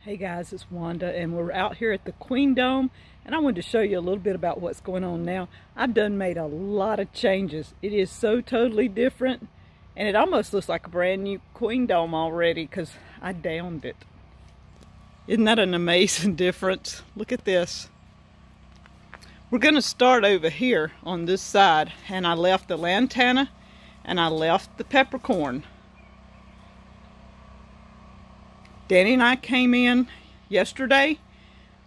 Hey guys, it's Wanda and we're out here at the Queen Dome and I wanted to show you a little bit about what's going on now. I've made a lot of changes. It is so totally different and it almost looks like a brand new Queen Dome already because I downed it. Isn't that an amazing difference? Look at this. We're going to start over here on this side, and I left the lantana and I left the peppercorn. Danny and I came in yesterday.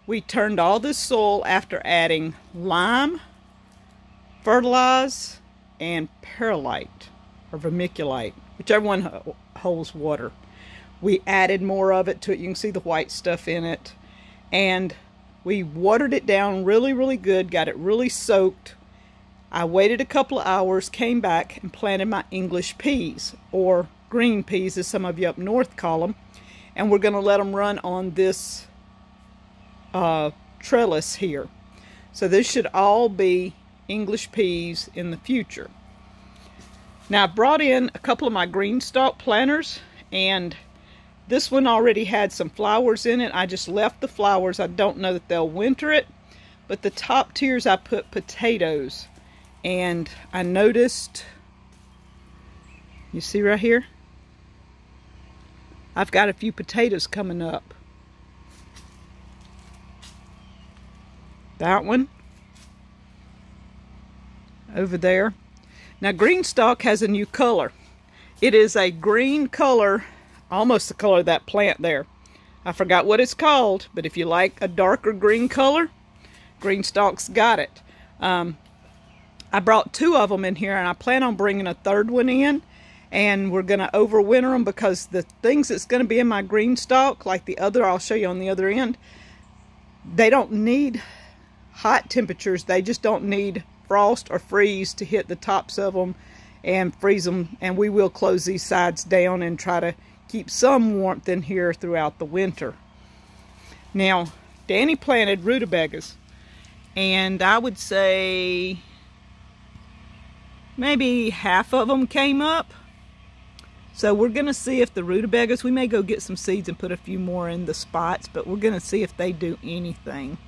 We turned all this soil after adding lime, fertilize, and perlite or vermiculite, whichever one holds water. We added more of it to it. You can see the white stuff in it. And we watered it down really good, got it really soaked. I waited a couple of hours, came back and planted my English peas, or green peas as some of you up north call them. And we're going to let them run on this trellis here. So this should all be English peas in the future. Now I brought in a couple of my GreenStalk planters, and this one already had some flowers in it. I just left the flowers. I don't know that they'll winter it, but the top tiers I put potatoes. And I noticed, you see right here? I've got a few potatoes coming up. That one. Over there. Now GreenStalk has a new color. It is a green color, almost the color of that plant there. I forgot what it's called, but if you like a darker green color, GreenStalk's got it. I brought 2 of them in here, and I plan on bringing a 3rd one in. And we're going to overwinter them because the things that's going to be in my GreenStalk, like the other, I'll show you on the other end, they don't need hot temperatures. They just don't need frost or freeze to hit the tops of them and freeze them. And we will close these sides down and try to keep some warmth in here throughout the winter. Now, Danny planted rutabagas, and I would say maybe half of them came up. So we're going to see if the rutabagas, we may go get some seeds and put a few more in the spots, but we're going to see if they do anything.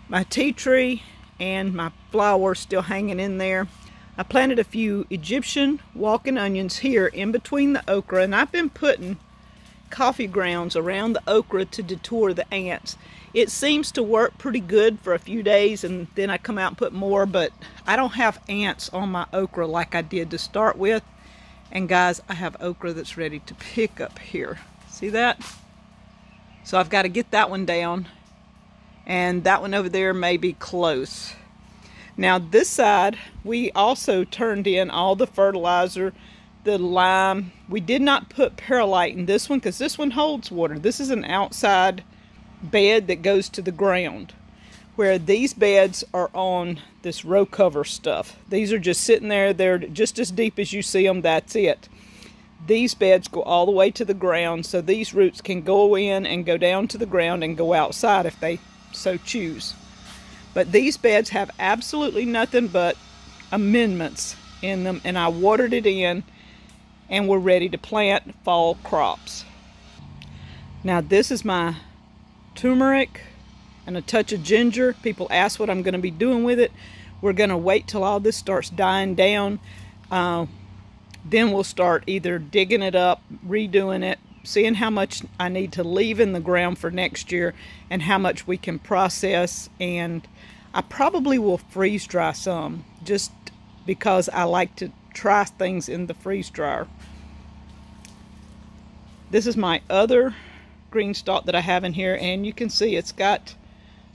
My tea tree and my flower still hanging in there. I planted a few Egyptian walking onions here in between the okra, and I've been putting coffee grounds around the okra to deter the ants. It seems to work pretty good for a few days, and then I come out and put more, but I don't have ants on my okra like I did to start with. And guys, I have okra that's ready to pick up here. See that? So I've got to get that one down. And that one over there may be close. Now this side, we also turned in all the fertilizer, the lime. We did not put perlite in this one because this one holds water. This is an outside bed that goes to the ground, where these beds are on this row cover stuff. These are just sitting there. They're just as deep as you see them. That's it. These beds go all the way to the ground, so these roots can go in and go down to the ground and go outside if they so choose. But these beds have absolutely nothing but amendments in them, and I watered it in, and we're ready to plant fall crops. Now this is my turmeric and a touch of ginger. People ask what I'm going to be doing with it. We're going to wait till all this starts dying down. Then we'll start either digging it up, redoing it, seeing how much I need to leave in the ground for next year and how much we can process. And I probably will freeze dry some, just because I like to try things in the freeze dryer. This is my other GreenStalk that I have in here, and you can see it's got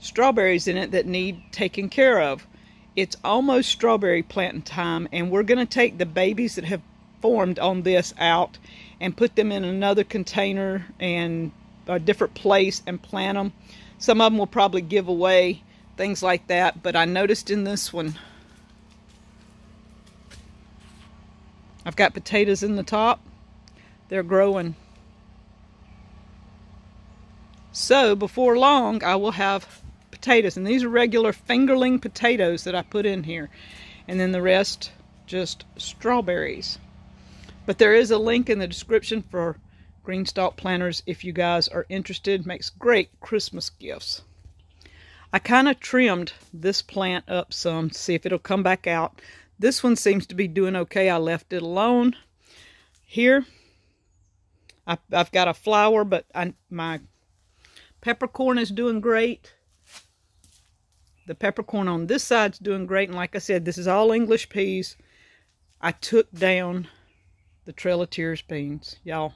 strawberries in it that need taken care of. It's almost strawberry planting time, and we're going to take the babies that have formed on this out and put them in another container and a different place and plant them. Some of them will probably give away, things like that, but I noticed in this one I've got potatoes in the top. They're growing. So before long I will have potatoes, and these are regular fingerling potatoes that I put in here, and then the rest just strawberries. But there is a link in the description for GreenStalk planters if you guys are interested. Makes great Christmas gifts. I kind of trimmed this plant up some to see if it'll come back out. This one seems to be doing okay. I left it alone. Here, I've got a flower, but my peppercorn is doing great. The peppercorn on this side's doing great. And like I said, this is all English peas. I took down the Trail of Tears beans. Y'all,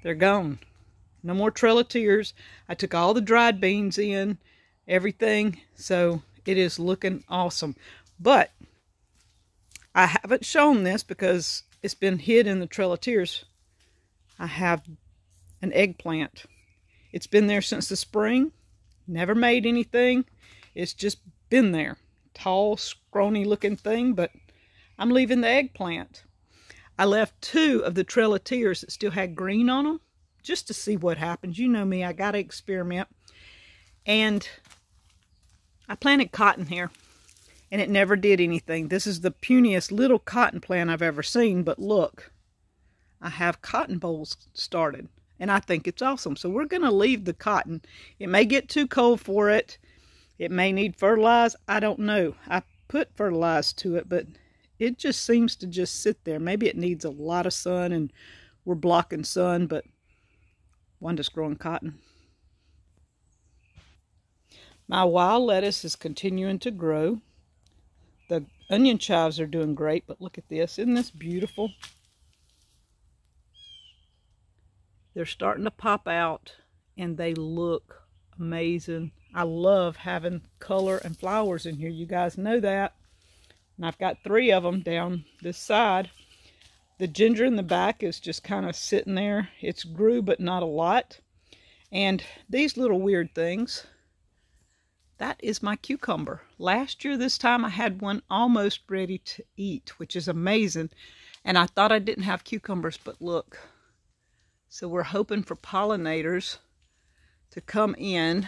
they're gone. No more Trail of Tears. I took all the dried beans in, everything. So it is looking awesome. But I haven't shown this because it's been hid in the Trail of Tears. I have an eggplant. It's been there since the spring. Never made anything. It's just been there. Tall, scrawny looking thing, but I'm leaving the eggplant. I left 2 of the Trail of Tears that still had green on them, just to see what happens. You know me, I gotta experiment. And I planted cotton here, and it never did anything. This is the puniest little cotton plant I've ever seen, but look, I have cotton bolls started, and I think it's awesome. So we're gonna leave the cotton. It may get too cold for it. It may need fertilize. I don't know. I put fertilize to it, but it just seems to just sit there. Maybe it needs a lot of sun and we're blocking sun, but Wanda's growing cotton. My wild lettuce is continuing to grow. The onion chives are doing great, but look at this. Isn't this beautiful? They're starting to pop out and they look amazing. I love having color and flowers in here. You guys know that. And I've got 3 of them down this side. The ginger in the back is just kind of sitting there. It's grew, but not a lot. And these little weird things, that is my cucumber. Last year, this time, I had one almost ready to eat, which is amazing. And I thought I didn't have cucumbers, but look. So we're hoping for pollinators to come in.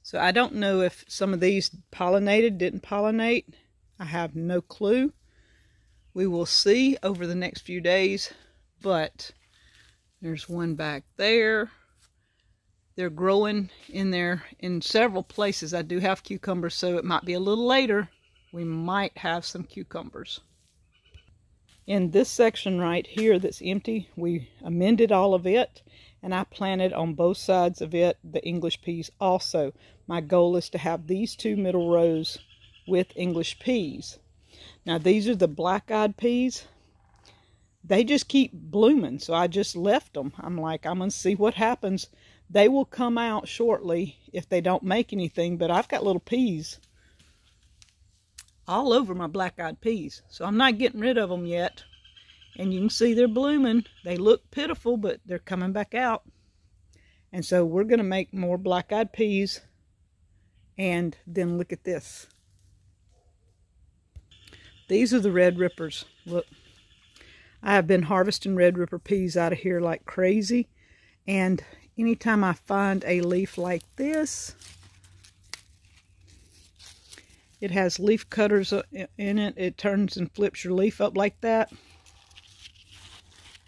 So I don't know if some of these pollinated, didn't pollinate. I have no clue. We will see over the next few days. But there's one back there. They're growing in there in several places. I do have cucumbers, so it might be a little later. We might have some cucumbers. In this section right here that's empty, we amended all of it. And I planted on both sides of it the English peas also. My goal is to have these 2 middle rows with English peas. Now these are the black-eyed peas. They just keep blooming, so I just left them. I'm like, I'm going to see what happens. They will come out shortly if they don't make anything, but I've got little peas all over my black-eyed peas. So I'm not getting rid of them yet. And you can see they're blooming. They look pitiful, but they're coming back out. And so we're going to make more black-eyed peas. And then look at this. These are the red rippers. Look. I have been harvesting red ripper peas out of here like crazy. And anytime I find a leaf like this, it has leaf cutters in it. It turns and flips your leaf up like that.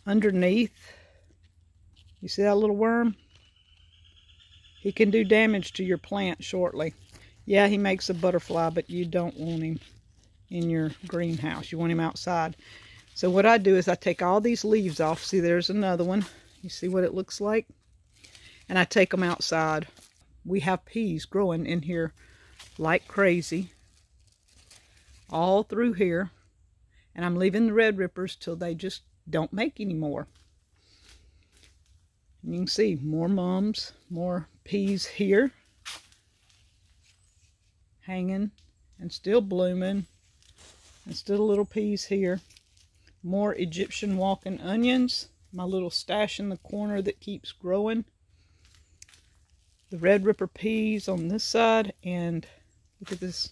Underneath, you see that little worm? He can do damage to your plant shortly. Yeah, he makes a butterfly, but you don't want him in your greenhouse. You want him outside. So what I do is I take all these leaves off. See, there's another one. You see what it looks like? And I take them outside. We have peas growing in here like crazy. All through here. And I'm leaving the red rippers till they just don't make any more. And you can see more mums, more peas here. Hanging and still blooming. And still little peas here. More Egyptian walking onions. My little stash in the corner that keeps growing. The red ripper peas on this side. And look at this.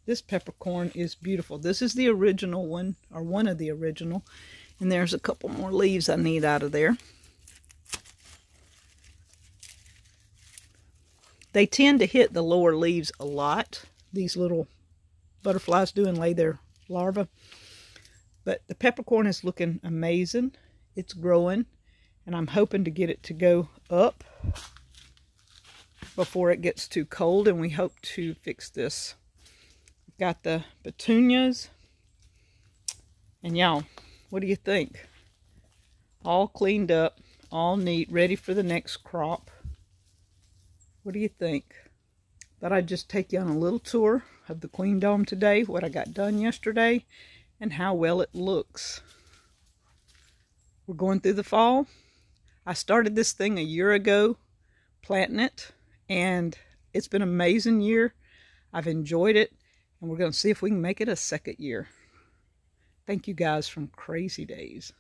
This peppercorn is beautiful. This is the original one, or one of the original. And there's a couple more leaves I need out of there. They tend to hit the lower leaves a lot. These little butterflies do and lay their larvae. But the peppercorn is looking amazing. It's growing, and I'm hoping to get it to go up before it gets too cold, and we hope to fix this. Got the petunias, and y'all, what do you think? All cleaned up, all neat, ready for the next crop. What do you think? Thought I'd just take you on a little tour of the Queen Dome today, what I got done yesterday, and how well it looks. We're going through the fall. I started this thing a year ago, planting it, and it's been an amazing year. I've enjoyed it, and we're going to see if we can make it a second year. Thank you guys from Crazy Days.